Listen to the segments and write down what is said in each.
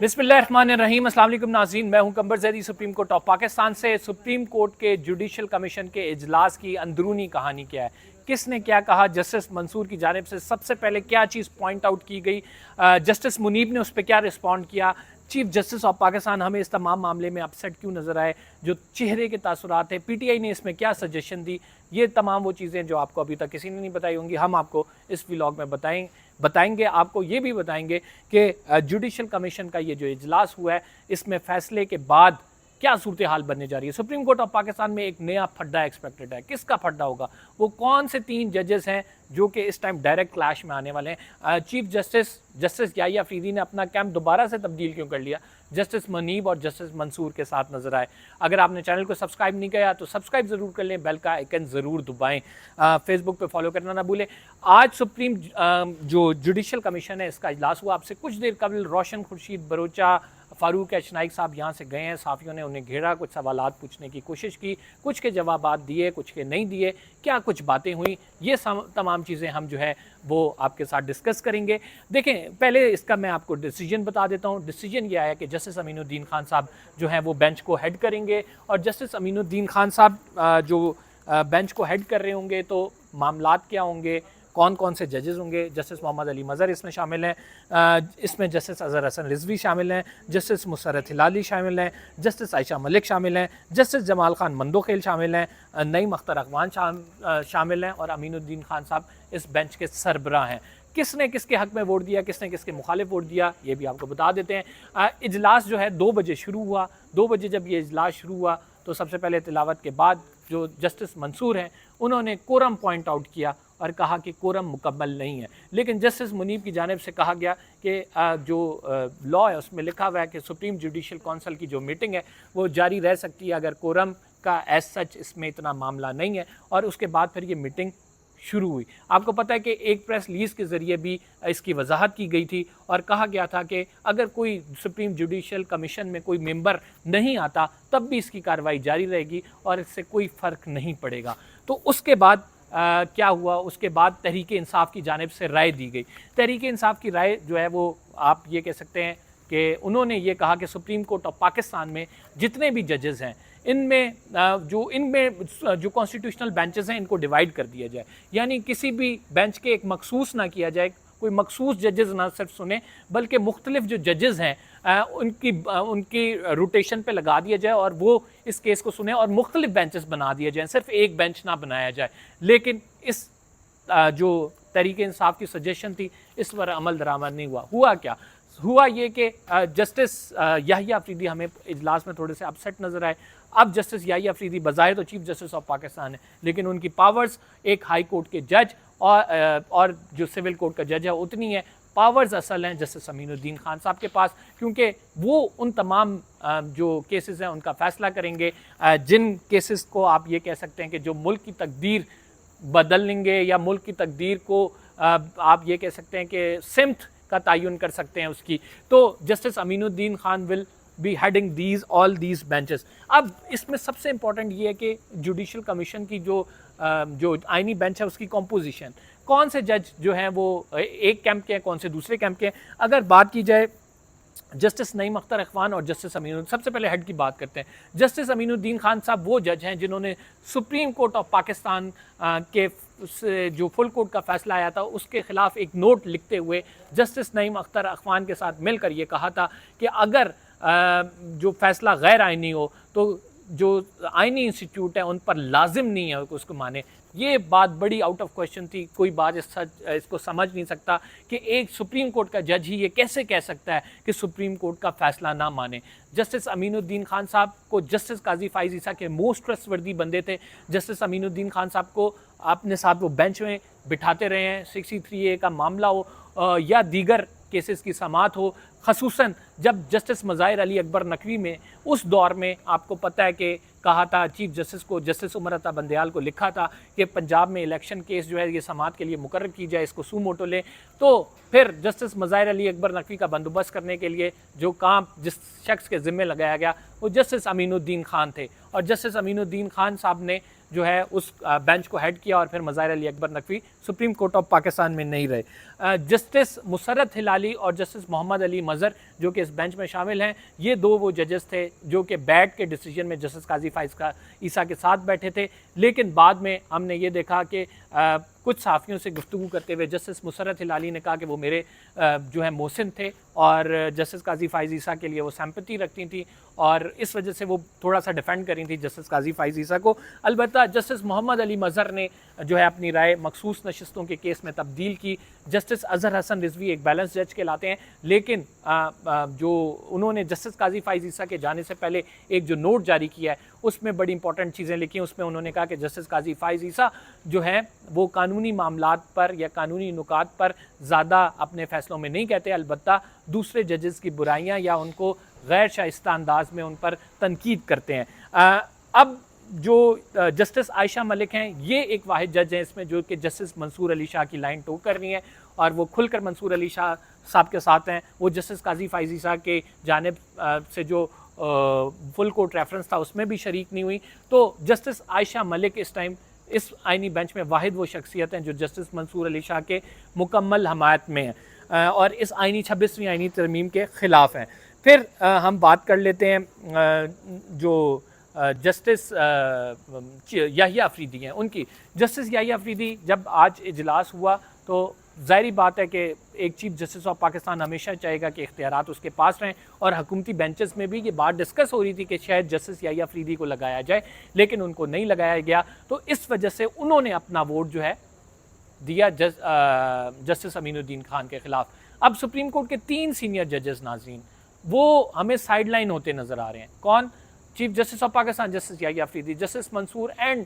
बिस्मिल्लाहिर्रहमानिर्रहीम। अस्सलाम वालेकुम नाज़रीन, मैं हूं कंबर Zaidi supreme court of Pakistan से। सुप्रीम कोर्ट के जुडिशल कमीशन के इजलास की अंदरूनी कहानी क्या है, किसने क्या कहा, जस्टिस मंसूर की जानिब से सबसे पहले क्या चीज़ पॉइंट आउट की गई, जस्टिस मुनीब ने उस पर क्या रिस्पॉन्ड किया, चीफ जस्टिस ऑफ पाकिस्तान हमें इस तमाम मामले में अपसेट क्यों नज़र आए, जो चेहरे के तासुरात है, पीटीआई ने इसमें क्या सजेशन दी, ये तमाम वो चीज़ें जो आपको अभी तक किसी ने नहीं बताई होंगी, हम आपको इस व्लॉग में बताएंगे। आपको ये भी बताएंगे कि जुडिशल कमीशन का ये जो इजलास हुआ है, इसमें फैसले के बाद क्या सूरत हाल बनने जा रही है। सुप्रीम कोर्ट ऑफ पाकिस्तान में एक नया फड्डा एक्सपेक्टेड है। किसका फड्डा होगा, वो कौन से 3 जजेस हैं जो कि इस टाइम डायरेक्ट क्लैश में आने वाले हैं। चीफ जस्टिस याहिया अफरीदी ने अपना कैंप दोबारा से तब्दील क्यों कर लिया, जस्टिस मुनीब और जस्टिस मंसूर के साथ नजर आए। अगर आपने चैनल को सब्सक्राइब नहीं किया तो सब्सक्राइब ज़रूर कर लें, बेल का आइकन ज़रूर दबाएं, फेसबुक पे फॉलो करना ना भूलें। आज सुप्रीम जो जुडिशल कमीशन है, इसका इजलास हुआ। आपसे कुछ देर कबल रोशन खुर्शीद बरोचा, फारूक एचनाइक साहब यहाँ से गए हैं, साफियों ने उन्हें घेरा, कुछ सवालात पूछने की कोशिश की, कुछ के जवाबात दिए, कुछ के नहीं दिए, क्या कुछ बातें हुई, ये तमाम चीज़ें हम जो है वो आपके साथ डिस्कस करेंगे। देखें, पहले इसका मैं आपको डिसीजन बता देता हूँ। डिसीजन ये आया कि जस्टिस अमीनुद्दीन खान साहब जो है वो बेंच को हेड करेंगे, और जस्टिस अमीनुद्दीन खान साहब जो बेंच को हेड कर रहे होंगे तो मामलात क्या होंगे, कौन कौन से जजेस होंगे। जस्टिस मोहम्मद अली मज़हर इसमें शामिल हैं, इसमें जस्टिस अज़हर हसन रिजवी शामिल हैं, जस्टिस मुसर्रत हिलाली शामिल हैं, जस्टिस आयशा मलिक शामिल हैं, जस्टिस जमाल खान मंदोखेल शामिल हैं, नईम अख्तर अगवान शामिल हैं, और अमीनुद्दीन खान साहब इस बेंच के सरबराह हैं। किसने किसके हक़ में वोट दिया, किसने किसके मुखालिफ वोट दिया, ये भी आपको बता देते हैं। इजलास जो है 2 बजे शुरू हुआ। 2 बजे जब ये इजलास शुरू हुआ तो सबसे पहले तिलावत के बाद जो जस्टिस मंसूर हैं उन्होंने कोरम पॉइंट आउट किया और कहा कि कोरम मुकम्मल नहीं है। लेकिन जस्टिस मुनीब की जानिब से कहा गया कि जो लॉ है उसमें लिखा हुआ है कि सुप्रीम जुडिशल काउंसिल की जो मीटिंग है वो जारी रह सकती है अगर कोरम का एज सच इसमें इतना मामला नहीं है। और उसके बाद फिर ये मीटिंग शुरू हुई। आपको पता है कि एक प्रेस रिलीज़ के ज़रिए भी इसकी वजाहत की गई थी और कहा गया था कि अगर कोई सुप्रीम जुडिशल कमीशन में कोई मेंबर नहीं आता तब भी इसकी कार्रवाई जारी रहेगी और इससे कोई फ़र्क नहीं पड़ेगा। तो उसके बाद क्या हुआ, उसके बाद तहरीक इंसाफ की जानिब से राय दी गई। तहरीक इंसाफ की राय जो है वो आप ये कह सकते हैं कि उन्होंने ये कहा कि सुप्रीम कोर्ट ऑफ पाकिस्तान में जितने भी जजेस हैं इनमें जो कॉन्स्टिट्यूशनल बेंचेस हैं इनको डिवाइड कर दिया जाए, यानी किसी भी बेंच के एक मखसूस ना किया जाए, कोई मखसूस जजेस ना सिर्फ सुने बल्कि मुख्तलिफ जो जजेस हैं उनकी रोटेशन पे लगा दिया जाए और वो इस केस को सुने और मुख्तलिफ बेंचेस बना दिए जाए, सिर्फ एक बेंच ना बनाया जाए। लेकिन इस जो तहरीक इंसाफ की सजेशन थी इस पर अमल दरामद नहीं हुआ क्या हुआ ये कि जस्टिस याहिया अफरीदी हमें इजलास में थोड़े से अपसेट नज़र आए। अब जस्टिस याहिया अफरीदी बज़ाहिर तो चीफ जस्टिस ऑफ पाकिस्तान है, लेकिन उनकी पावर्स एक हाई कोर्ट के जज और जो सिविल कोर्ट का जज है उतनी है। पावर्स असल हैं जस्टिस अमीनुद्दीन खान साहब के पास, क्योंकि वो उन तमाम जो केसेस हैं उनका फ़ैसला करेंगे जिन केसेस को आप ये कह सकते हैं कि जो मुल्क की तकदीर बदल लेंगे या मुल्क की तकदीर को आप ये कह सकते हैं कि सिमत का तयन कर सकते हैं उसकी। तो justice Aminuddin Khan will be heading all these benches. अब इसमें सबसे इंपॉर्टेंट ये है कि जुडिशल कमीशन की जो आइनी बेंच है उसकी कॉम्पोजिशन, कौन से जज जो हैं वो एक कैंप के हैं, कौन से दूसरे कैंप के हैं। अगर बात की जाए जस्टिस नईम अख्तर अखवान और जस्टिस अमीनुद्दीन, सबसे पहले हेड की बात करते हैं। जस्टिस अमीनुद्दीन खान साहब वो जज हैं जिन्होंने सुप्रीम कोर्ट ऑफ पाकिस्तान के जो फुल कोर्ट का फैसला आया था उसके खिलाफ एक नोट लिखते हुए जस्टिस नईम अख्तर अखवान के साथ मिलकर ये कहा था कि अगर जो फैसला गैर आइनी हो तो जो आइनी इंस्टीट्यूट है उन पर लाजिम नहीं है उसको माने। ये बात बड़ी आउट ऑफ क्वेश्चन थी, कोई बात इसको समझ नहीं सकता कि एक सुप्रीम कोर्ट का जज ही ये कैसे कह सकता है कि सुप्रीम कोर्ट का फैसला ना माने। जस्टिस अमीनुद्दीन खान साहब को जस्टिस काजी फाइज ईसा के मोस्ट ट्रस्टवर्दी बंदे थे। जस्टिस अमीनुद्दीन खान साहब को अपने साथ वो बेंच में बिठाते रहे हैं, 63A का मामला हो या दीगर केसेस की समाअत हो, खसूसन जब जस्टिस मज़ाहिर अली अकबर नकवी में उस दौर में आपको पता है कि कहा था चीफ जस्टिस को, जस्टिस उमर अता बंदयाल को लिखा था कि पंजाब में इलेक्शन केस जो है ये समाअत के लिए मुकर्रर की जाए, इसको सू मोटो लें। तो फिर जस्टिस मज़ाहिर अली अकबर नकवी का बंदोबस्त करने के लिए जो काम जिस शख्स के ज़िम्मे लगाया गया वो जस्टिस अमीनुद्दीन खान थे, और जस्टिस अमीनुद्दीन खान साहब ने जो है उस बेंच को हेड किया और फिर Mazahir Ali Akbar Naqvi supreme court of Pakistan में नहीं रहे। जस्टिस मुसर्रत हिलाली और जस्टिस मोहम्मद अली मज़हर जो कि इस बेंच में शामिल हैं, ये दो वो जजेस थे जो कि बैठ के डिसीजन में जस्टिस काजी फ़ाइज़ ईसा के साथ बैठे थे। लेकिन बाद में हमने ये देखा कि कुछ सहाफ़ियों से गुफ्तगू करते हुए जस्टिस मुसर्रत हिलाली ने कहा कि वो मेरे जो है मोहसिन थे और जस्टिस काजी फ़ाइज़ ईसा के लिए वो सिंपैथी रखती थी और इस वजह से वो थोड़ा सा डिफेंड करी थी जस्टिस काजी फ़ाइज़ ईसा को। अलबत्ता जस्टिस मोहम्मद अली मज़हर ने जो है अपनी राय मखसूस नशिस्तों के केस में तब्दील की। जस्टिस अज़हर हसन रिजवी एक बैलेंस जज कहलाते हैं, लेकिन जो उन्होंने जस्टिस काजी फ़ाइज़ ईसा के जाने से पहले एक जो नोट जारी किया है उसमें बड़ी इंपॉर्टेंट चीज़ें लिखी। उसमें उन्होंने कहा कि जस्टिस काजी फ़ाइज़ ईसा जो है वो कानूनी मामलात पर या कानूनी नुकात पर ज़्यादा अपने फ़ैसलों में नहीं कहते, अलबत्ता दूसरे जजेस की बुराइयाँ या उनको गैर शाइस्ता अंदाज में उन पर तनकीद करते हैं। अब जो जस्टिस आयशा मलिक हैं, ये एक वाहिद जज हैं इसमें जो कि जस्टिस मंसूर अली शाह की लाइन टो कर रही हैं और वो खुलकर मंसूर अली शाह साहब के साथ हैं। वो जस्टिस काजी फ़ाइज़ ईसा के जानिब से जो फुल कोर्ट रेफरेंस था उसमें भी शरीक नहीं हुई। तो जस्टिस आयशा मलिक इस टाइम इस आइनी बेंच में वाहिद वो शख्सियत हैं जो जस्टिस मंसूर अली शाह के मुकम्मल हमायत में हैं और इस आइनी 26वीं आइनी तरमीम के ख़िलाफ़ हैं। फिर हम बात कर लेते हैं जो जस्टिस याहिया अफरीदी हैं उनकी। जस्टिस याहिया अफरीदी जब आज इजलास हुआ तो ज़ाहिरी बात है कि एक चीफ जस्टिस ऑफ पाकिस्तान हमेशा चाहेगा कि इख्तियारात उसके पास रहें और हुकूमती बेंचेस में भी ये बात डिस्कस हो रही थी कि शायद जस्टिस याहिया अफरीदी को लगाया जाए, लेकिन उनको नहीं लगाया गया। तो इस वजह से उन्होंने अपना वोट जो है दिया जस्टिस अमीनुद्दीन खान के ख़िलाफ़। अब सुप्रीम कोर्ट के 3 सीनियर जजेस नाज़रीन वो हमें साइड लाइन होते नज़र आ रहे हैं। कौन? Chief justice of Pakistan justice Yahya Afridi, justice Mansoor and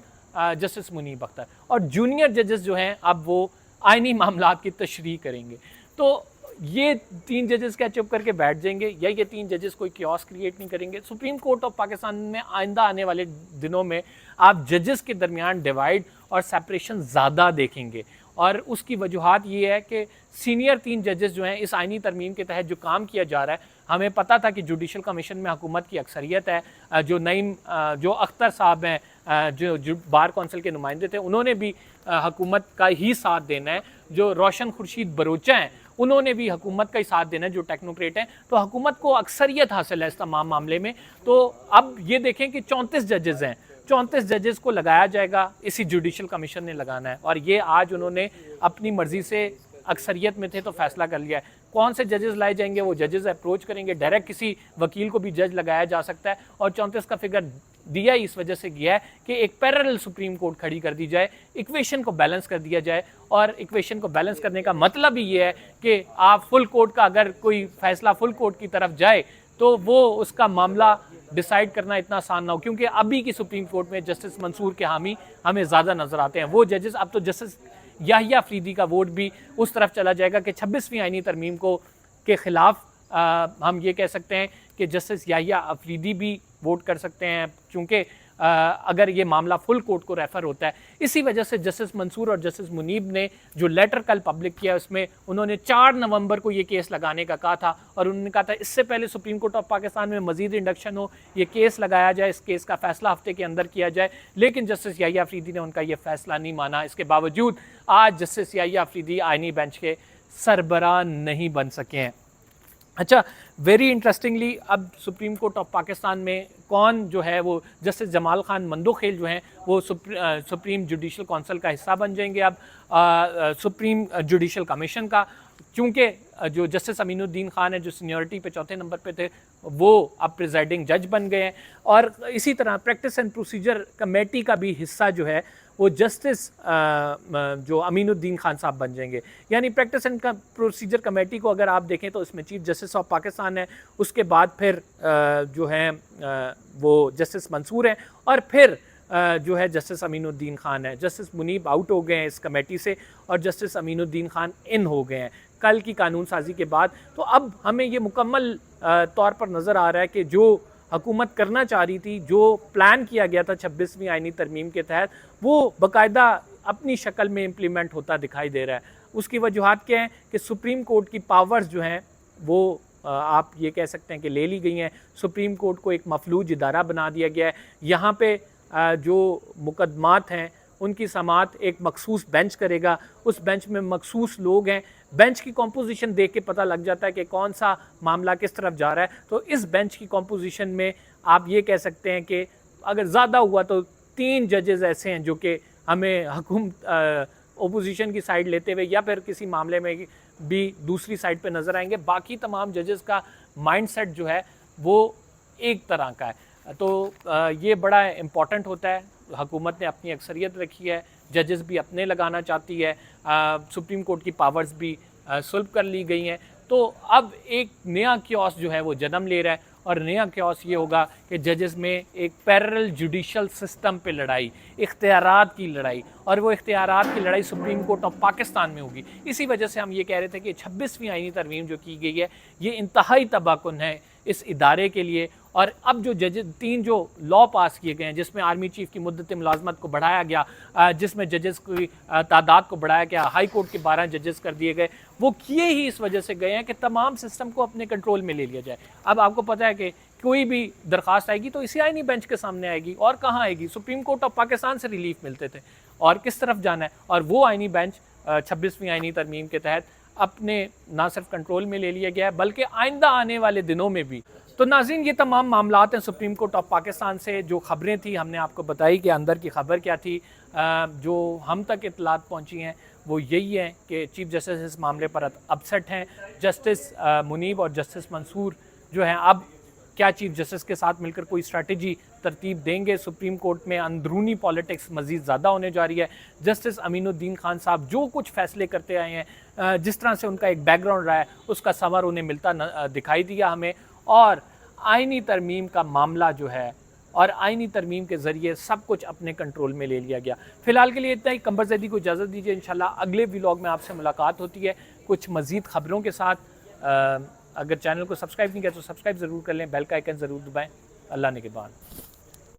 justice Muneeb Akhtar, और जूनियर जजेस जो हैं अब वो आइनी मामलात की तशरीह करेंगे। तो ये 3 जजेस क्या चुप करके बैठ जाएंगे या ये 3 जजेस कोई क्योस क्रिएट नहीं करेंगे? सुप्रीम कोर्ट ऑफ पाकिस्तान में आइंदा आने वाले दिनों में आप जजेस के दरमियान डिवाइड और सेपरेशन ज़्यादा देखेंगे और उसकी वजूहात ये है कि सीनियर 3 जजेस जो हैं इस आइनी तरमीम के तहत जो काम किया जा रहा है, हमें पता था कि जुडिशल कमीशन में हुकूमत की अक्सरियत है। जो नईम जो अख्तर साहब हैं जो बार कौंसिल के नुमाइंदे थे, उन्होंने भी हुकूमत का ही साथ देना है। जो रोशन खुर्शीद बरोचा हैं उन्होंने भी हुकूमत का ही साथ देना है जो टेक्नोक्रेट हैं। तो हुकूमत को अक्सरियत हासिल है इस तमाम मामले में। तो अब ये देखें कि 34 जजेस हैं, 34 जजेस को लगाया जाएगा, इसी जुडिशल कमीशन ने लगाना है और ये आज उन्होंने अपनी मर्जी से अक्सरियत में थे तो फैसला कर लिया है। कौन से जजेस लाए जाएंगे वो जजेस अप्रोच करेंगे, डायरेक्ट किसी वकील को भी जज लगाया जा सकता है और 34 का फिगर दिया ही इस वजह से गया है कि एक पैरेलल सुप्रीम कोर्ट खड़ी कर दी जाए, इक्वेशन को बैलेंस कर दिया जाए। और इक्वेशन को बैलेंस करने का मतलब ही ये है कि आप फुल कोर्ट का अगर कोई फैसला फुल कोर्ट की तरफ जाए तो वो उसका मामला डिसाइड करना इतना आसान ना हो, क्योंकि अभी की सुप्रीम कोर्ट में जस्टिस मंसूर के हामी हमें ज़्यादा नज़र आते हैं। वो जजेस अब तो जस्टिस याहिया अफरीदी का वोट भी उस तरफ चला जाएगा कि 26वीं आइनी तरमीम को के ख़िलाफ़ हम ये कह सकते हैं कि जस्टिस याहिया अफरीदी भी वोट कर सकते हैं, क्योंकि अगर ये मामला फुल कोर्ट को रेफ़र होता है। इसी वजह से जस्टिस मंसूर और जस्टिस मुनीब ने जो लेटर कल पब्लिक किया उसमें उन्होंने 4 नवंबर को ये केस लगाने का कहा था और उन्होंने कहा था इससे पहले सुप्रीम कोर्ट ऑफ पाकिस्तान में मजीद इंडक्शन हो, ये केस लगाया जाए, इस केस का फैसला हफ्ते के अंदर किया जाए। लेकिन जस्टिस याहिया अफरीदी ने उनका ये फैसला नहीं माना। इसके बावजूद आज जस्टिस याहिया अफरीदी आइनी बेंच के सरबराह नहीं बन सके हैं। अच्छा, वेरी इंटरेस्टिंगली अब सुप्रीम कोर्ट ऑफ पाकिस्तान में कौन जो है वो जस्टिस जमाल खान मंदोखेल जो हैं वो सुप्रीम जुडिशल काउंसिल का हिस्सा बन जाएंगे अब सुप्रीम जुडिशल कमीशन का, क्योंकि जो जस्टिस अमीनुद्दीन खान है जो सीनियरिटी पे 4थे नंबर पे थे वो अब प्रिजाइडिंग जज बन गए हैं। और इसी तरह प्रैक्टिस एंड प्रोसीजर कमेटी का भी हिस्सा जो है वो जस्टिस जो अमीनुद्दीन खान साहब बन जाएंगे। यानी प्रैक्टिस एंड प्रोसीजर कमेटी को अगर आप देखें तो इसमें चीफ जस्टिस ऑफ पाकिस्तान है, उसके बाद फिर जो हैं वो जस्टिस मंसूर हैं और फिर जो है जस्टिस अमीनुद्दीन खान है। जस्टिस मुनीब आउट हो गए हैं इस कमेटी से और जस्टिस अमीनुद्दीन खान इन हो गए हैं कल की कानून साजी के बाद। तो अब हमें ये मुकम्मल तौर पर नज़र आ रहा है कि जो हुकूमत करना चाह रही थी, जो प्लान किया गया था 26वीं आइनी तरमीम के तहत, वो बाकायदा अपनी शक्ल में इम्प्लीमेंट होता दिखाई दे रहा है। उसकी वजूहात क्या हैं कि सुप्रीम कोर्ट की पावर्स जो हैं वो आप ये कह सकते हैं कि ले ली गई हैं। सुप्रीम कोर्ट को एक मफलूज इदारा बना दिया गया है। यहाँ पे जो मुकदमात हैं उनकी समाअत एक मखसूस बेंच करेगा, उस बेंच में मखसूस लोग हैं, बेंच की कॉम्पोजिशन देख के पता लग जाता है कि कौन सा मामला किस तरफ जा रहा है। तो इस बेंच की कॉम्पोजिशन में आप ये कह सकते हैं कि अगर ज़्यादा हुआ तो 3 जजेस ऐसे हैं जो कि हमें ओपोजिशन की साइड लेते हुए या फिर किसी मामले में भी दूसरी साइड पे नज़र आएंगे। बाकी तमाम जजेस का माइंडसेट जो है वो एक तरह का है। तो ये बड़ा इम्पॉर्टेंट होता है। हुकूमत ने अपनी अक्सरियत रखी है, जजेस भी अपने लगाना चाहती है, सुप्रीम कोर्ट की पावर्स भी सुल्ब कर ली गई हैं। तो अब एक नया क्योस जो है वो जन्म ले रहा है और नया क्योस ये होगा कि जजेस में एक पैरेलल जुडिशल सिस्टम पे लड़ाई, इख्तियारात की लड़ाई, और वो इख्तियारात की लड़ाई सुप्रीम कोर्ट ऑफ पाकिस्तान में होगी। इसी वजह से हम ये कह रहे थे कि 26वीं आईनी तरमीम जो की गई है ये इंतहाई तबाहकुन है इस इदारे के लिए। और अब जो जजेस 3 जो लॉ पास किए गए हैं जिसमें आर्मी चीफ की मुद्दत मुलाजमत को बढ़ाया गया, जिसमें जजेस की तादाद को बढ़ाया गया, हाई कोर्ट के 12 जजेस कर दिए गए, वो किए ही इस वजह से गए हैं कि तमाम सिस्टम को अपने कंट्रोल में ले लिया जाए। अब आपको पता है कि कोई भी दरख्वास्त आएगी तो इसी आईनी बेंच के सामने आएगी, और कहाँ आएगी? सुप्रीम कोर्ट ऑफ पाकिस्तान से रिलीफ मिलते थे, और किस तरफ जाना है? और वो आईनी बेंच 26वीं आईनी तरमीम के तहत अपने ना सिर्फ कंट्रोल में ले लिया गया है बल्कि आइंदा आने वाले दिनों में भी। तो नाज़रीन, ये तमाम मामलात हैं सुप्रीम कोर्ट ऑफ पाकिस्तान से। जो खबरें थी हमने आपको बताई कि अंदर की खबर क्या थी। जो हम तक इत्तलात पहुंची हैं वो यही है कि चीफ जस्टिस इस मामले पर अपसेट हैं। जस्टिस मुनीब और जस्टिस मंसूर जो हैं अब क्या चीफ जस्टिस के साथ मिलकर कोई स्ट्रैटेजी तरतीब देंगे? सुप्रीम कोर्ट में अंदरूनी पॉलिटिक्स मज़ीद ज़्यादा होने जा रही है। जस्टिस अमीनुद्दीन खान साहब जो कुछ फ़ैसले करते आए हैं, जिस तरह से उनका एक बैकग्राउंड रहा है, उसका समर उन्हें मिलता दिखाई दिया हमें। और आईनी तरमीम का मामला जो है और आईनी तरमीम के ज़रिए सब कुछ अपने कंट्रोल में ले लिया गया। फ़िलहाल के लिए इतना ही। कंबर ज़ैदी को इजाज़त दीजिए। इंशाल्लाह अगले व्लॉग में आपसे मुलाकात होती है कुछ मज़ीद ख़बरों के साथ। अगर चैनल को सब्सक्राइब नहीं किया तो सब्सक्राइब ज़रूर कर लें, बेल का आइकन ज़रूर दबाएँ। अल्लाह निगहबान।